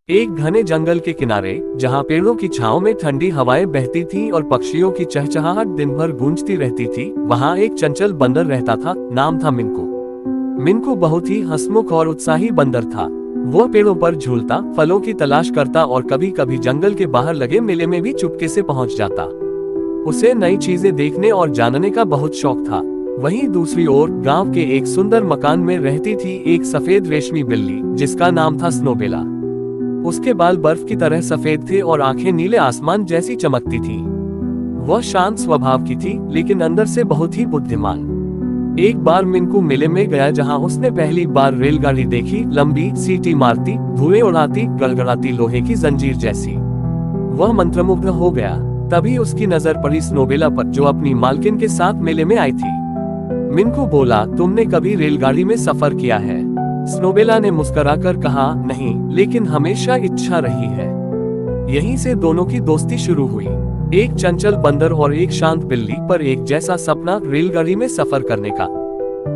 एक घने जंगल के किनारे, जहाँ पेड़ों की छांव में ठंडी हवाएं बहती थीं और पक्षियों की चहचहाहट दिन भर गूंजती रहती थी, वहाँ एक चंचल बंदर रहता था। नाम था मिनको। मिनको बहुत ही हंसमुख और उत्साही बंदर था। वह पेड़ों पर झूलता, फलों की तलाश करता और कभी कभी जंगल के बाहर लगे मेले में भी चुपके से पहुंच जाता। उसे नई चीजें देखने और जानने का बहुत शौक था। वहीं दूसरी ओर गांव के एक सुंदर मकान में रहती थी एक सफेद रेशमी बिल्ली, जिसका नाम था स्नोबेला। उसके बाल बर्फ की तरह सफेद थे और आंखें नीले आसमान जैसी चमकती थीं। वह शांत स्वभाव की थी, लेकिन अंदर से बहुत ही बुद्धिमान। एक बार मिनको मेले में गया, जहां उसने पहली बार रेलगाड़ी देखी, लंबी, सीटी मारती, धुएं उड़ाती, गड़गड़ाती लोहे की जंजीर जैसी। वह मंत्रमुग्ध हो गया। तभी उसकी नजर पड़ी स्नोबेला पर, जो अपनी मालकिन के साथ मेले में आई थी। मिनको बोला, तुमने कभी रेलगाड़ी में सफर किया है? स्नोबेला ने मुस्कुराकर कहा, नहीं, लेकिन हमेशा इच्छा रही है। यहीं से दोनों की दोस्ती शुरू हुई। एक चंचल बंदर और एक शांत बिल्ली पर एक जैसा सपना, रेलगाड़ी में सफर करने का।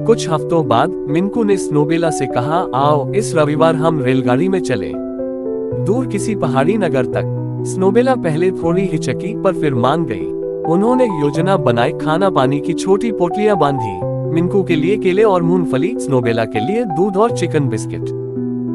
कुछ हफ्तों बाद मिनको ने स्नोबेला से कहा, आओ इस रविवार हम रेलगाड़ी में चलें, दूर किसी पहाड़ी नगर तक। स्नोबेला पहले थोड़ी हिचकी, पर फिर मान गई। उन्होंने योजना बनाई, खाना पानी की छोटी पोटलियां बांधी। मिनको के लिए केले और मूंगफली, स्नोबेला के लिए दूध और चिकन बिस्किट।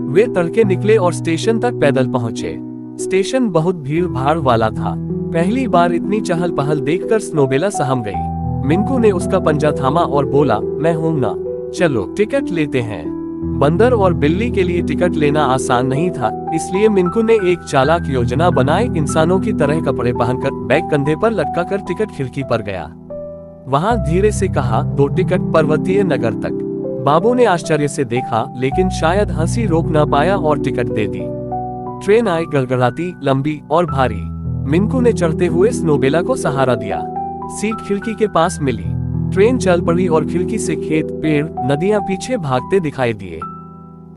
वे तड़के निकले और स्टेशन तक पैदल पहुंचे। स्टेशन बहुत भीड़ भाड़ वाला था। पहली बार इतनी चहल पहल देखकर स्नोबेला सहम गई। मिनको ने उसका पंजा थामा और बोला, मैं हूं ना, चलो टिकट लेते हैं। बंदर और बिल्ली के लिए टिकट लेना आसान नहीं था, इसलिए मिनको ने एक चालाक योजना बनाई। इंसानों की तरह कपड़े पहनकर, बैग कंधे पर लटकाकर टिकट खिड़की पर गया। वहां धीरे से कहा, 2 टिकट पर्वतीय नगर तक। बाबू ने आश्चर्य से देखा, लेकिन शायद हंसी रोक न पाया और टिकट दे दी। ट्रेन आई, गड़गड़ाती, लंबी और भारी। मिनको ने चढ़ते हुए स्नोबेला को सहारा दिया। सीट खिड़की के पास मिली। ट्रेन चल पड़ी और खिड़की से खेत, पेड़, नदियां पीछे भागते दिखाई दिए।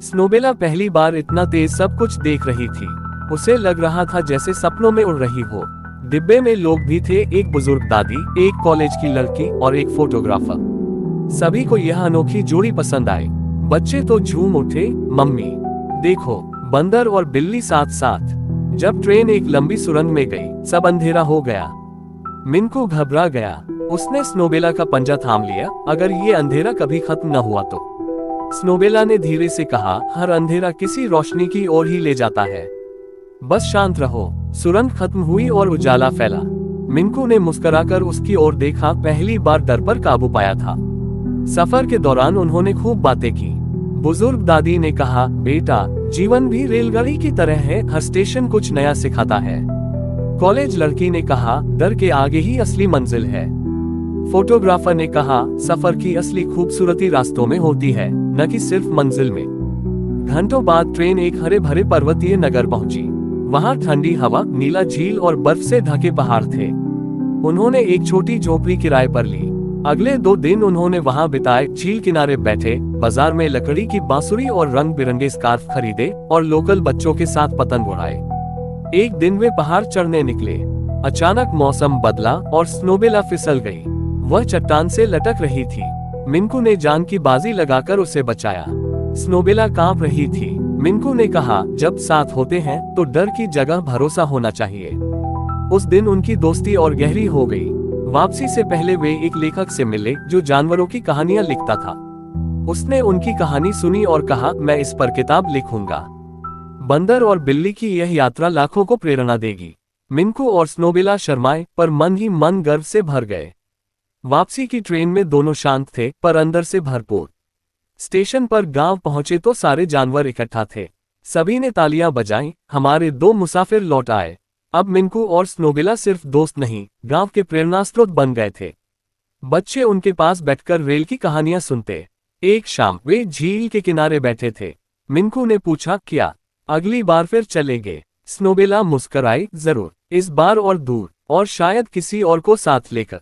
स्नोबेला पहली बार इतना तेज सब कुछ देख रही थी। उसे लग रहा था जैसे सपनों में उड़ रही हो। डिब्बे में लोग भी थे, एक बुजुर्ग दादी, एक कॉलेज की लड़की और एक फोटोग्राफर। सभी को यह अनोखी जोड़ी पसंद आई। बच्चे तो झूम उठे, मम्मी देखो, बंदर और बिल्ली साथ साथ। जब ट्रेन एक लंबी सुरंग में गई, सब अंधेरा हो गया। मिनको घबरा गया। उसने स्नोबेला का पंजा थाम लिया, अगर ये अंधेरा कभी खत्म न हुआ तो। स्नोबेला ने धीरे से कहा, हर अंधेरा किसी रोशनी की ओर ही ले जाता है, बस शांत रहो। सुरंग खत्म हुई और उजाला फैला। मिनको ने मुस्कुराकर उसकी ओर देखा, पहली बार डर पर काबू पाया था। सफर के दौरान उन्होंने खूब बातें की। बुजुर्ग दादी ने कहा, बेटा, जीवन भी रेलगाड़ी की तरह है, हर स्टेशन कुछ नया सिखाता है। कॉलेज लड़की ने कहा, डर के आगे ही असली मंजिल है। फोटोग्राफर ने कहा, सफर की असली खूबसूरती रास्तों में होती है, न कि सिर्फ मंजिल में। घंटों बाद ट्रेन एक हरे भरे पर्वतीय नगर पहुंची। वहां ठंडी हवा, नीला झील और बर्फ से ढके पहाड़ थे। उन्होंने एक छोटी झोपड़ी किराए पर ली। अगले 2 दिन उन्होंने वहां बिताए। झील किनारे बैठे, बाजार में लकड़ी की बांसुरी और रंग बिरंगे स्कार्फ खरीदे और लोकल बच्चों के साथ पतंग उड़ाए। एक दिन वे पहाड़ चढ़ने निकले। अचानक मौसम बदला और स्नोबेला फिसल गई। वह चट्टान से लटक रही थी। मिनको ने जान की बाजी लगाकर उसे बचाया। स्नोबेला कांप रही थी। मिनको ने कहा, जब साथ होते हैं तो डर की जगह भरोसा होना चाहिए। उस दिन उनकी दोस्ती और गहरी हो गई। वापसी से पहले वे एक लेखक से मिले, जो जानवरों की कहानियां लिखता था। उसने उनकी कहानी सुनी और कहा, मैं इस पर किताब लिखूंगा। बंदर और बिल्ली की यह यात्रा लाखों को प्रेरणा देगी। मिनको और स्नोबेला शर्माए, पर मन ही मन गर्व से भर गए। वापसी की ट्रेन में दोनों शांत थे, पर अंदर से भरपूर। स्टेशन पर गांव पहुंचे तो सारे जानवर इकट्ठा थे। सभी ने तालियां बजाईं, हमारे 2 मुसाफिर लौट आए। अब मिनको और स्नोबेला सिर्फ दोस्त नहीं, गांव के प्रेरणा स्रोत बन गए थे। बच्चे उनके पास बैठकर रेल की कहानियां सुनते। एक शाम वे झील के किनारे बैठे थे। मिनको ने पूछा, क्या अगली बार फिर चलेंगे? स्नोबेला मुस्कुराई, जरूर, इस बार और दूर, और शायद किसी और को साथ लेकर।